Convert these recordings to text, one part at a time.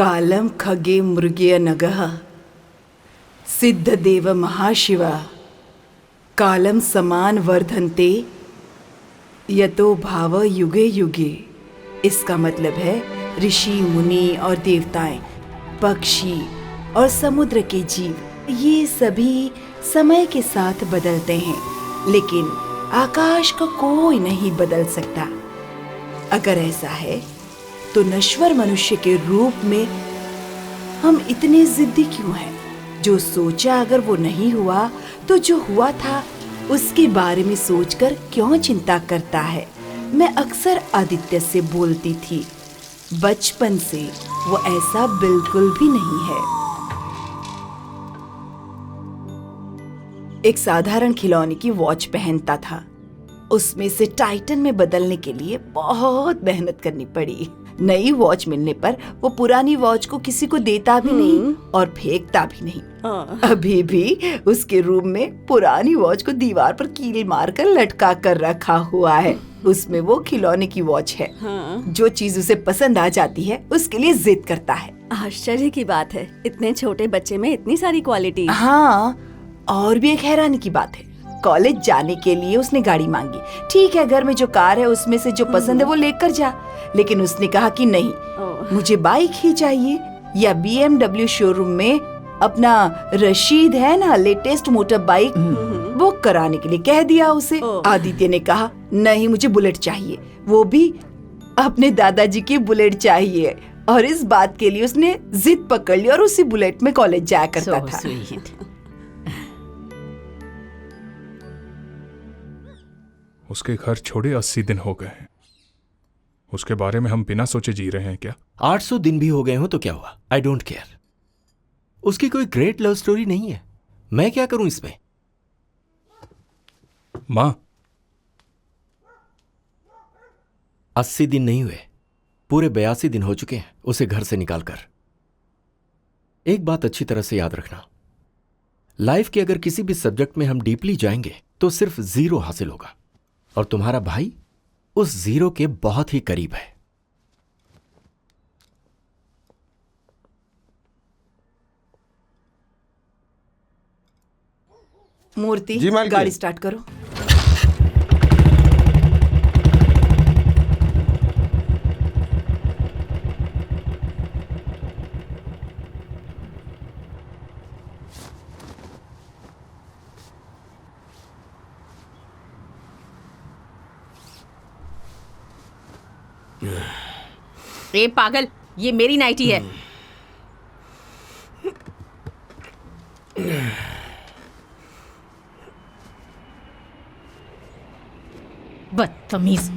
कालं खगे मृगे नगः सिद्धदेव महाशिवा कालं समान वर्धन्ते यतो भाव युगे युगे। इसका मतलब है ऋषि मुनि और देवताएं, पक्षी और समुद्र के जीव ये सभी समय के साथ बदलते हैं, लेकिन आकाश को कोई नहीं बदल सकता। अगर ऐसा है तो नश्वर मनुष्य के रूप में हम इतने जिद्दी क्यों हैं? जो सोचा अगर वो नहीं हुआ तो जो हुआ था उसके बारे में सोचकर क्यों चिंता करता है? मैं अक्सर आदित्य से बोलती थी, बचपन से वो ऐसा बिल्कुल भी नहीं है। एक साधारण खिलौने की वॉच पहनता था। उसमें से टाइटन में बदलने के लिए बहुत मेहनत करनी पड़ी। नई वॉच मिलने पर वो पुरानी वॉच को किसी को देता भी नहीं और फेंकता भी नहीं। अभी भी उसके रूम में पुरानी वॉच को दीवार पर कील मारकर लटका कर रखा हुआ है। उसमें वो खिलौने की वॉच है। जो चीज उसे पसंद आ जाती है उसके लिए जिद करता है। आश्चर्य की बात है, इतने छोटे बच्चे में इतनी सारी क्वालिटी। हाँ, और भी एक हैरानी की बात है, कॉलेज जाने के लिए उसने गाड़ी मांगी। ठीक है, घर में जो कार है उसमें से जो पसंद है वो लेकर जा, लेकिन उसने कहा कि नहीं, मुझे बाइक ही चाहिए। या BMW शोरूम में अपना रशीद है ना, लेटेस्ट मोटर बाइक बुक कराने के लिए कह दिया उसे। आदित्य ने कहा नहीं, मुझे बुलेट चाहिए, वो भी अपने दादाजी की बुलेट चाहिए। और इस बात के लिए उसने जिद पकड़ ली और उसी बुलेट में कॉलेज जाया करता था। उसके घर छोड़े 80 दिन हो गए हैं। उसके बारे में हम बिना सोचे जी रहे हैं क्या? 800 दिन भी हो गए हो तो क्या हुआ? I don't care. उसकी कोई ग्रेट लव स्टोरी नहीं है, मैं क्या करूं इसमें? मां, 80 दिन नहीं हुए, पूरे 82 दिन हो चुके हैं उसे घर से निकालकर। एक बात अच्छी तरह से याद रखना, लाइफ के अगर किसी भी सब्जेक्ट में हम डीपली जाएंगे तो सिर्फ 0 हासिल होगा, और तुम्हारा भाई उस 0 के बहुत ही करीब है। मूर्ति, गाड़ी स्टार्ट करो। ए पागल, ये मेरी नाइटी है। बदतमीज।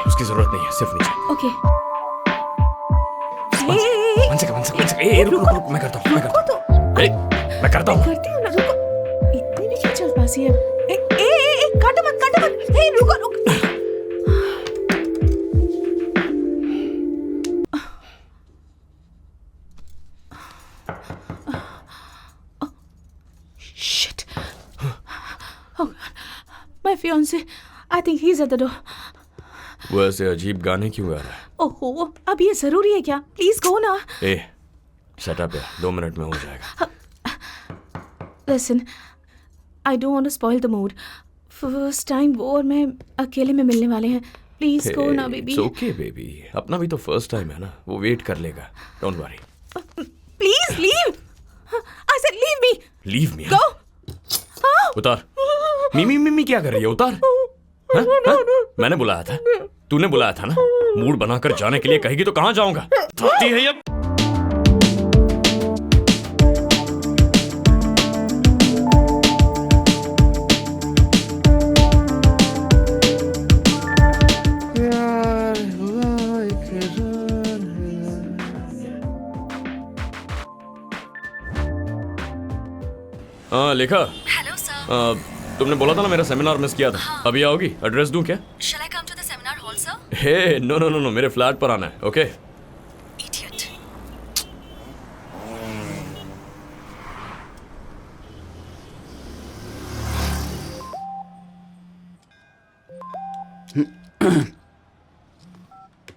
उसकी जरूरत नहीं है, सिर्फ नीचे। ओके। रुक, मैं करता हूँ। मैं करता हूँ। करती हूँ ना, रुको। इतनी नहीं चल पासी है। काटो मत। हे, रुको। Shit. Oh God. My fiancé. I think he's at the door. वो ऐसे अजीब गाने क्यों गा रहा है? ओहो, अब ये जरूरी है क्या? प्लीज गो ना। सेटअप है, 2 मिनट में हो जाएगा। Listen, I don't want to spoil the mood. First time वो और मैं अकेले में मिलने वाले हैं। प्लीज गो ना बेबी। इट्स ओके बेबी, अपना भी तो फर्स्ट टाइम है ना, वो वेट कर लेगा, don't worry. Please leave. I said leave me. Leave me. Go. उतार। मिमी मिमी क्या कर रही है, उतार। हाँ? हाँ? मैंने बुलाया था, तूने बुलाया था ना। मूड बनाकर जाने के लिए कहेगी तो कहां जाऊंगा। आती है ये। हाँ लेखा। Hello sir. तुमने बोला था ना मेरा सेमिनार मिस किया था। अभी आओगी? एड्रेस दूं क्या? Shall I come to the seminar hall sir? Hey no no no no, मेरे फ्लैट पर आना है। Okay idiot.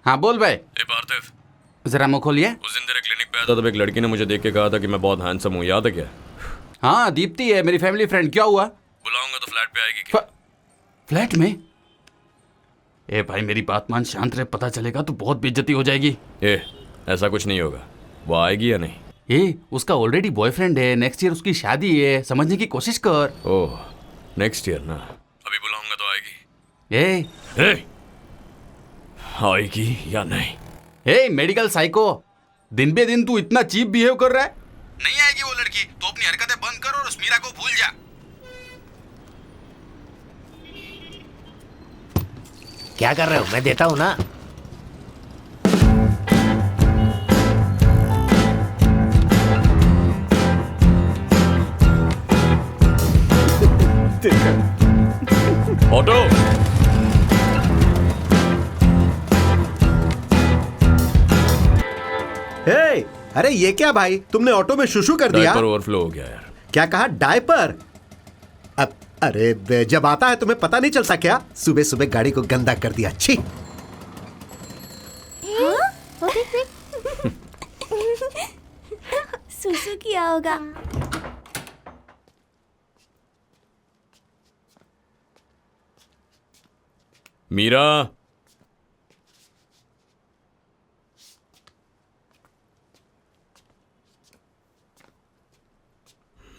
हाँ बोल भाई। ए पार्थिव, जरा मुंह खोलिए। उस दिन तेरे क्लिनिक पे आया था तब एक लड़की ने मुझे देख के कहा था कि मैं बहुत हैंडसम हूँ, याद है क्या? हाँ दीप्ति है मेरी फैमिली फ्रेंड। क्या हुआ? बुलाऊंगा तो फ्लैट पे आएगी क्या? फ्लैट में? ए भाई मेरी बात मान, शांत रहे, पता चलेगा तो बहुत बेइज्जती हो जाएगी। ए ऐसा कुछ नहीं होगा। वो आएगी या नहीं? ए उसका ऑलरेडी बॉयफ्रेंड है, नेक्स्ट ईयर उसकी शादी है, समझने की कोशिश कर। ओह नेक्स्ट ईयर ना। अभी बुलाऊंगा तो आएगी? ए आएगी या नहीं? ए मेडिकल साइको, दिन बे दिन तू इतना चीप बिहेव कर रहा है। नहीं आएगी वो लड़की, तो अपनी हरकतें बंद कर और उस मीरा को भूल जा। क्या कर रहे हो? मैं देता हूँ ना। ऑटो। हे, अरे ये क्या भाई, तुमने ऑटो में शुशु कर दिया? डायपर ओवरफ्लो हो गया यार। क्या कहा? डायपर? अब अरे जब आता है तुम्हें पता नहीं चलता क्या? सुबह सुबह गाड़ी को गंदा कर दिया। छी। सुसु किया होगा। मीरा।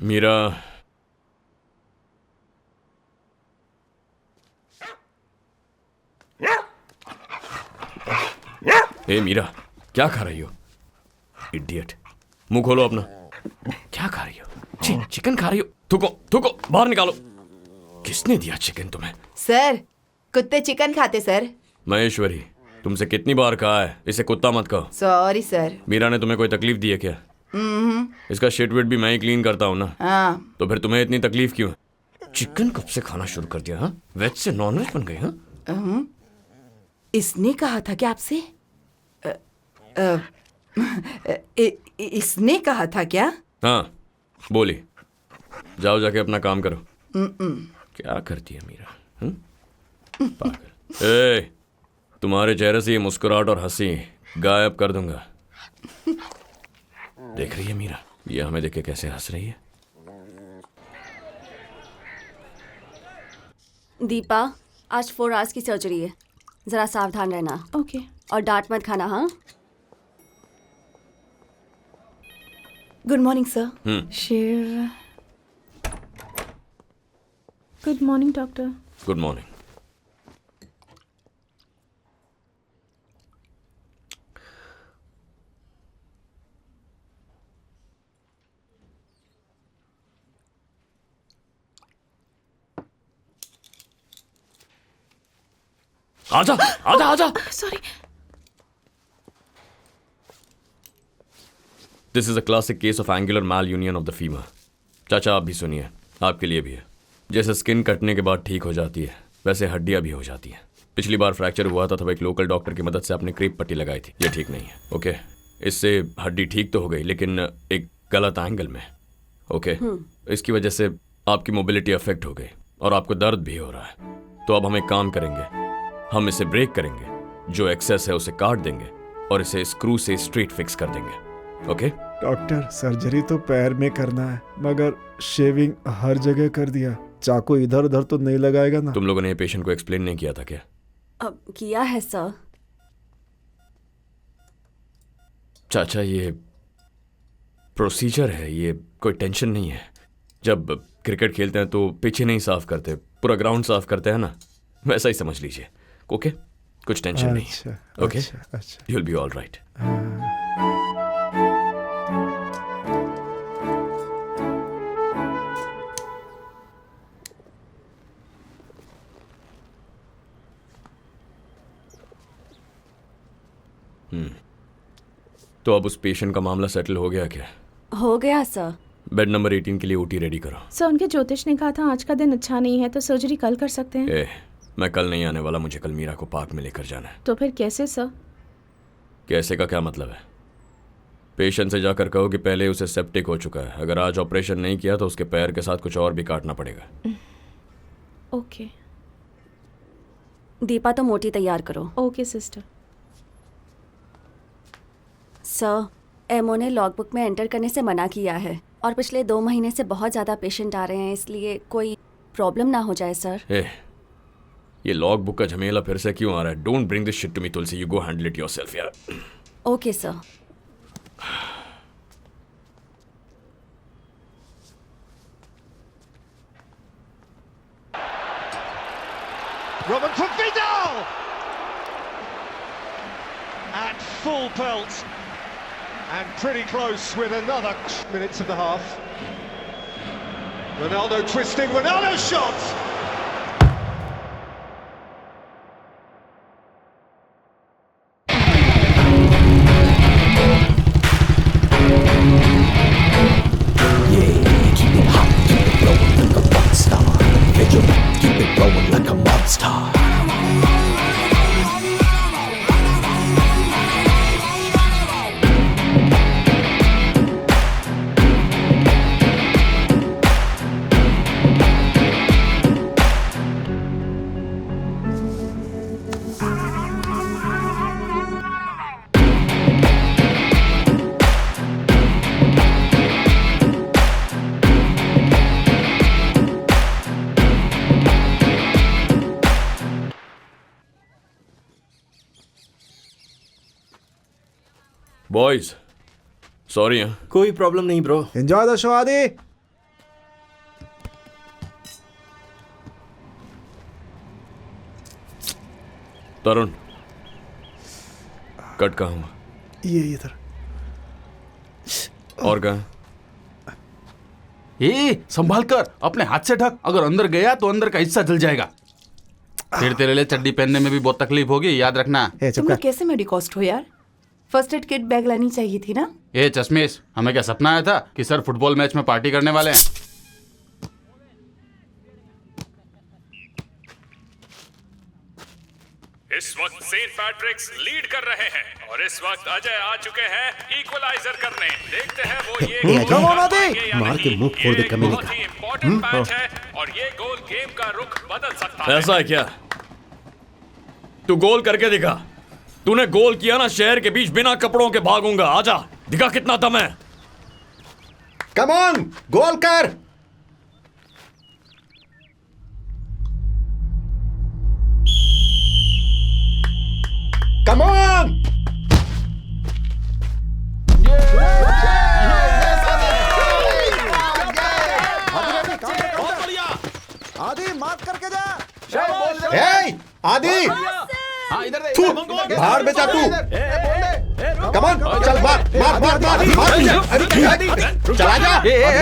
मीरा। ए मीरा, क्या खा रही हो? इडियट, मुंह खोलो अपना। क्या खा रही हो? चिकन खा रही हो? थूको थूको, बाहर निकालो। किसने दिया चिकन तुम्हें? सर, कुत्ते चिकन खाते सर। महेश्वरी, तुमसे कितनी बार कहा है इसे कुत्ता मत कहो। Sorry sir. मीरा ने तुम्हें कोई तकलीफ दी है क्या? इसका शिट विट भी मैं ही क्लीन करता हूँ ना। हाँ। तो फिर तुम्हें इतनी तकलीफ क्यों है? चिकन कब से खाना शुरू कर दिया? हाँ, वेज से नॉन वेज बन गए। हाँ, इसने कहा था क्या आपसे? इसने कहा था क्या? हाँ बोली। जाओ जाके अपना काम करो। क्या करती है मीरा? पागल। ए, तुम्हारे चेहरे से ये मुस्कुराहट और हंसी गायब कर दूंगा। देख रही है मीरा, ये हमें देख के कैसे हंस रही है। दीपा, आज 4 आवर्स की सर्जरी है, जरा सावधान रहना। ओके। और डांट मत खाना। हाँ, good morning sir. Shiv. Good morning doctor. Good morning. आजा आजा आजा। Sorry. This is a classic case of angular mal union of the femur. चाचा आप भी सुनिए, आपके लिए भी है। जैसे स्किन कटने के बाद ठीक हो जाती है, वैसे हड्डियां भी हो जाती हैं। पिछली बार फ्रैक्चर हुआ था तब एक लोकल डॉक्टर की मदद से आपने क्रीप पट्टी लगाई थी। ये ठीक नहीं है। ओके, इससे हड्डी ठीक तो हो गई लेकिन एक गलत एंगल में। ओके, इसकी वजह से आपकी मोबिलिटी अफेक्ट हो गई और आपको दर्द भी हो रहा है। तो अब हम एक काम करेंगे, हम इसे ब्रेक करेंगे, जो एक्सेस है उसे काट देंगे और इसे स्क्रू से स्ट्रेट फिक्स कर देंगे। ओके? डॉक्टर सर्जरी तो पैर में करना है, मगर शेविंग हर जगह कर दिया। चाकू इधर उधर तो नहीं लगाएगा ना? तुम लोगों ने पेशेंट को एक्सप्लेन नहीं किया था क्या? अब किया है सर। चाचा, ये प्रोसीजर है, ये कोई टेंशन नहीं है। जब क्रिकेट खेलते हैं तो पिच ही नहीं साफ करते, पूरा ग्राउंड साफ करते हैं ना, वैसा ही समझ लीजिए। ओके, कुछ टेंशन नहीं है। Okay, you will be all right. तो अब उस पेशेंट का मामला सेटल हो गया क्या? हो गया सर। बेड नंबर 18 के लिए ओटी रेडी करो। सर, उनके ज्योतिष ने कहा था आज का दिन अच्छा नहीं है, तो सर्जरी कल कर सकते हैं। मैं कल नहीं आने वाला, मुझे कल मीरा को पार्क में लेकर जाना है। तो फिर कैसे सर? कैसे का क्या मतलब है? पेशेंट से जाकर कहो कि पहले उसे सेप्टिक हो चुका है, अगर आज ऑपरेशन नहीं किया तो उसके पैर के साथ कुछ और भी काटना पड़ेगा। ओके। दीपा, तो मोटी तैयार करो। Okay sister. सर, एमओ ने लॉगबुक में एंटर करने से मना किया है और पिछले 2 महीने से बहुत ज़्यादा पेशेंट आ रहे हैं, इसलिए कोई प्रॉब्लम ना हो जाए सर। ये लॉग बुक का झमेला फिर से क्यों आ रहा है? Don't bring this shit to me Tulsi, you go handle it yourself यार। Okay sir. Robin for Vidal! At full pelt. And pretty close with another minutes of the half. Ronaldo twisting, Ronaldo shot! Boys, sorry. कोई problem नहीं bro. Enjoy the show आदि। तरुण, cut कहाँ हुआ? ये इधर। और कहाँ? संभाल कर, अपने हाथ से ढक, अगर अंदर गया तो अंदर का हिस्सा जल जाएगा। फिर तेरे लिए चड्डी पहनने में भी बहुत तकलीफ होगी, याद रखना। तुम लोग कैसे मेडिकॉस्ट हो यार? फर्स्ट एड किट बैग लानी चाहिए थी ना? चश्मेश, हमें क्या सपना आया था कि सर फुटबॉल मैच में पार्टी करने वाले हैं? इस वक्त सेंट पैट्रिक्स लीड कर रहे हैं और इस वक्त अजय आ चुके हैं इक्वलाइजर करने। देखते हैं वो ये मार के मुंह फोड़ दे कमीने का। बहुत ही इंपॉर्टेंट मैच है और ये गोल गेम का रुख बदल सकता है। ऐसा है क्या? तू गोल करके दिखा। तूने गोल किया ना, शहर के बीच बिना कपड़ों के भागूंगा। आजा, दिखा कितना दम है। कम ऑन, गोल कर। Come on. आदि मार करके जा। आदि हाँ, इधर दे, बाहर में जा तू। कमान, चल मार मार मार मार मार। चला जा।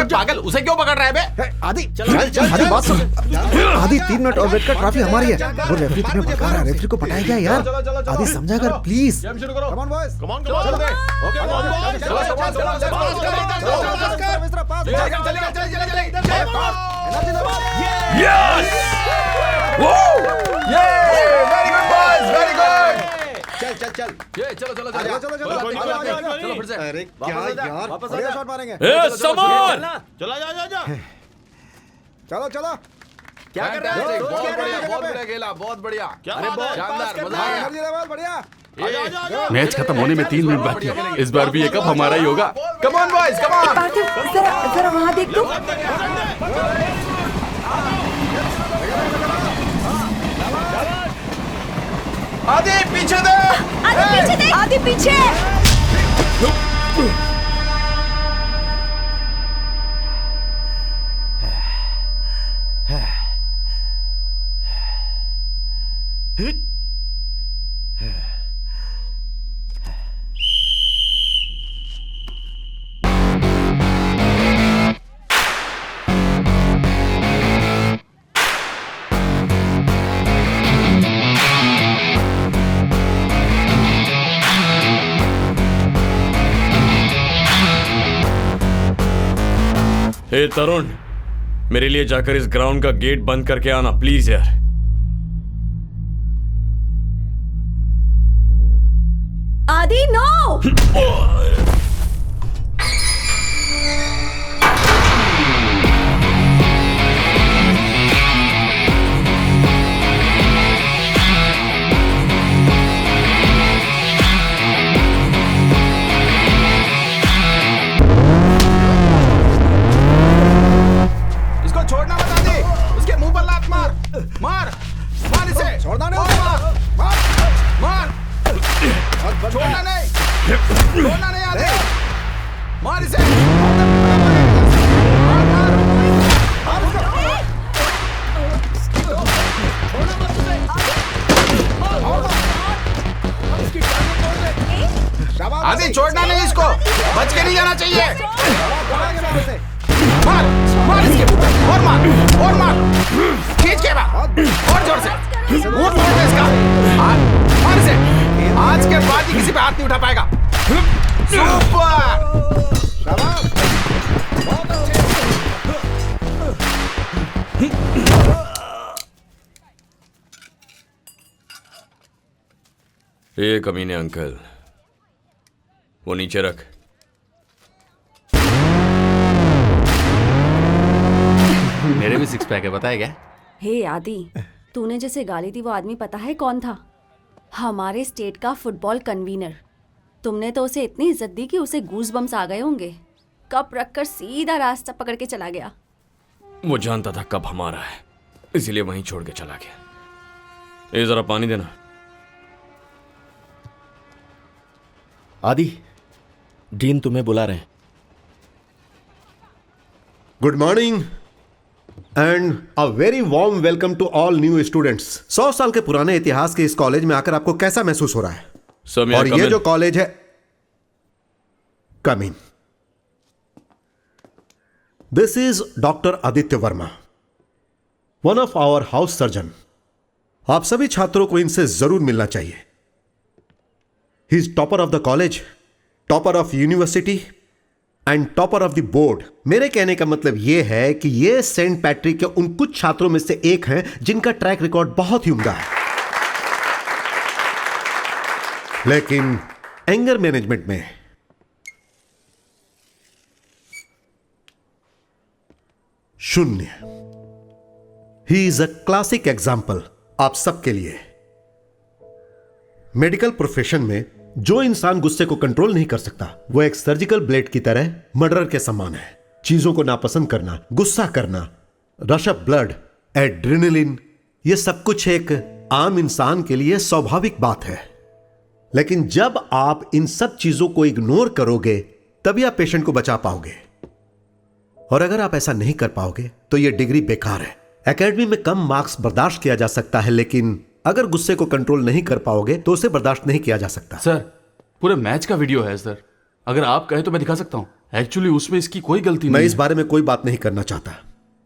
पागल, उसे क्यों पकड़ रहा है बे? आदि चल चल। आदि बात सुन। आदि 3 मिनट और वेट कर, ट्रॉफी हमारी है। वो रेफरी तुम्हें भगा रहा है, रेफरी को पटाया क्या यार? आदि समझा कर प्लीज। शुरू करो। Come on boys, come on, चलो दे। ओके, कम ऑन बॉयज, चलो चलो यस! चल चलो फिर से। अरे क्या यार, बढ़िया शॉट मारेंगे। समर! चला जा जा जा। चलो चलो। क्या कर रहा है? बहुत बढ़िया खेला, बहुत बढ़िया। क्या अरे बात है? शानदार, मजा आ गया। एनर्जी लेवल बढ़िया। मैच खत्म होने में 3 मिनट बाकी है। इस बार भी ये कप हमारा ही होगा। Come on boys, come on. जरा जरा वहाँ देख तो। आदि पीछे दे, आदि पीछे। हे तरुण, मेरे लिए जाकर इस ग्राउंड का गेट बंद करके आना प्लीज यार। आदि नो। छोड़ना मत आदि, उसके मुंह पर लात मार, मार मार इसे, छोड़ना नहीं, मार मार मार, छोड़ना नहीं आदि, मार इसे, मार मार आदि, छोड़ना नहीं इसको, बच के नहीं जाना चाहिए। मार मार इसके मुंह पे, और मार खींच के मार, और जोर से मुंह तोड़ दे इसका। मार इसे, आज के बाद ही किसी पे हाथ नहीं उठा पाएगा। सुपर, शाबाश, बहुत अच्छे। ये कमीने अंकल, वो नीचे रख। मेरे भी 6 पैक है, बताया क्या? हे आदि, तूने जैसे गाली दी वो आदमी पता है कौन था? हमारे स्टेट का फुटबॉल कन्वीनर। तुमने तो उसे इतनी इज्जत दी कि उसे गूज बम्स आ गए होंगे। कप रखकर सीधा रास्ता पकड़ के चला गया। वो जानता था कब हमारा है, इसलिए वहीं छोड़ के चला गया। ये जरा पानी देना। आदि, डीन तुम्हें बुला रहे हैं। Good morning and a very warm welcome to all new students. 100 साल के पुराने इतिहास के इस कॉलेज में आकर आपको कैसा महसूस हो रहा है? और ये जो कॉलेज है, come in. This is doctor Aditya Varma, one of our house surgeon. आप सभी छात्रों को इनसे जरूर मिलना चाहिए। He is topper of the college, topper of university and topper of the board. मेरे कहने का मतलब यह है कि ये सेंट पैट्रिक के उन कुछ छात्रों में से एक हैं जिनका ट्रैक रिकॉर्ड बहुत ही उम्दा है, लेकिन एंगर मैनेजमेंट में शून्य। He is a classic example आप सबके लिए। मेडिकल प्रोफेशन में जो इंसान गुस्से को कंट्रोल नहीं कर सकता, वो एक सर्जिकल ब्लेड की तरह मर्डर के समान है। चीजों को नापसंद करना, गुस्सा करना, रश ऑफ ब्लड, एड्रेनलिन, ये सब कुछ एक आम इंसान के लिए स्वाभाविक बात है। लेकिन जब आप इन सब चीजों को इग्नोर करोगे तभी आप पेशेंट को बचा पाओगे, और अगर आप ऐसा नहीं कर पाओगे तो यह डिग्री बेकार है। एकेडमी में कम मार्क्स बर्दाश्त किया जा सकता है, लेकिन अगर गुस्से को कंट्रोल नहीं कर पाओगे तो उसे बर्दाश्त नहीं किया जा सकता। सर, पूरे मैच का वीडियो है सर, अगर आप कहें तो मैं दिखा सकता हूं। एक्चुअली उसमें इसकी कोई गलती नहीं। मैं इस बारे में कोई बात नहीं करना चाहता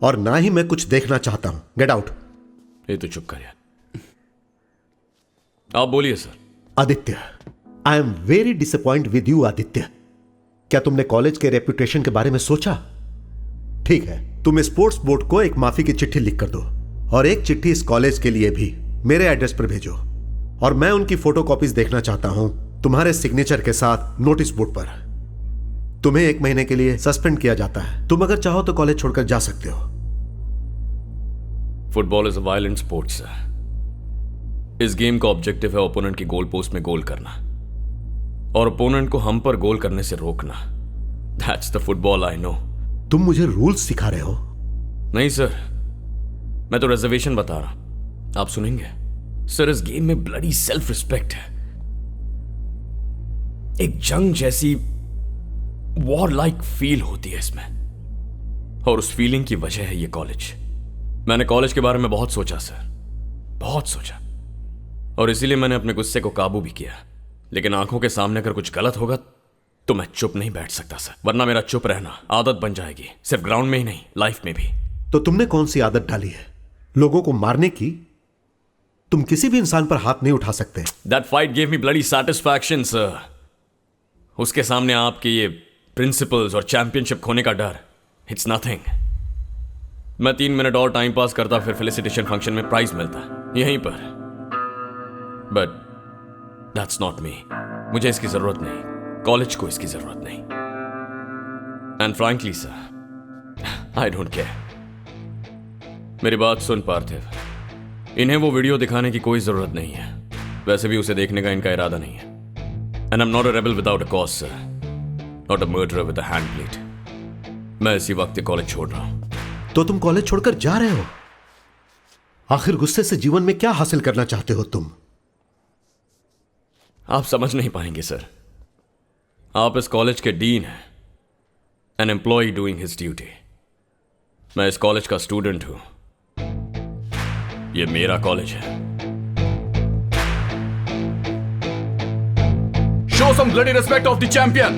और ना ही मैं कुछ देखना चाहता हूं। Get out. ये तो चुप कर यार, आप बोलिए sir. Aditya, I am very disappoint with you. Aditya, क्या तुमने कॉलेज के रेपुटेशन के बारे में सोचा? ठीक है, तुम स्पोर्ट्स बोर्ड को एक माफी की चिट्ठी लिख कर दो, और एक चिट्ठी इस कॉलेज के लिए भी मेरे एड्रेस पर भेजो, और मैं उनकी फोटोकॉपीज देखना चाहता हूं तुम्हारे सिग्नेचर के साथ नोटिस बोर्ड पर। तुम्हें 1 महीने के लिए सस्पेंड किया जाता है। तुम अगर चाहो तो कॉलेज छोड़कर जा सकते हो। Football is a violent sport sir, इस गेम का ऑब्जेक्टिव है ओपोनेंट की गोल पोस्ट में गोल करना और ओपोनेंट को हम पर गोल करने से रोकना। That's the football I know. तुम मुझे रूल्स सिखा रहे हो? नहीं सर, मैं तो रिजर्वेशन बता रहा। आप सुनेंगे? सर, इस गेम में ब्लडी सेल्फ रिस्पेक्ट है, एक जंग जैसी वॉर लाइक फील होती है इसमें, और उस फीलिंग की वजह है ये कॉलेज। मैंने कॉलेज के बारे में बहुत सोचा सर, बहुत सोचा, और इसीलिए मैंने अपने गुस्से को काबू भी किया। लेकिन आंखों के सामने अगर कुछ गलत होगा तो मैं चुप नहीं बैठ सकता सर, वरना मेरा चुप रहना आदत बन जाएगी, सिर्फ ग्राउंड में ही नहीं, लाइफ में भी। तो तुमने कौन सी आदत डाली है? लोगों को मारने की? तुम किसी भी इंसान पर हाथ नहीं उठा सकते। That fight gave me bloody satisfaction sir. उसके सामने आपके ये प्रिंसिपल्स और चैंपियनशिप खोने का डर, इट्स नथिंग। मैं 3 मिनट और टाइम पास करता, फिर फेलिसिटेशन फंक्शन में प्राइज मिलता यहीं पर। But that's not me. मुझे इसकी जरूरत नहीं, कॉलेज को इसकी जरूरत नहीं। And frankly sir, I don't care. मेरी बात सुन पार्थिव, इन्हें वो वीडियो दिखाने की कोई जरूरत नहीं है, वैसे भी उसे देखने का इनका इरादा नहीं है। And I am not a rebel without a cause sir, not a murderer with a hand plate. मैं इसी वक्त कॉलेज छोड़ रहा हूं। तो तुम कॉलेज छोड़कर जा रहे हो? आखिर गुस्से से जीवन में क्या हासिल करना चाहते हो तुम? आप समझ नहीं पाएंगे सर। आप इस कॉलेज के डीन हैं, an employee doing his duty. मैं इस कॉलेज का स्टूडेंट हूं, ये मेरा कॉलेज है। Show some bloody respect of the champion.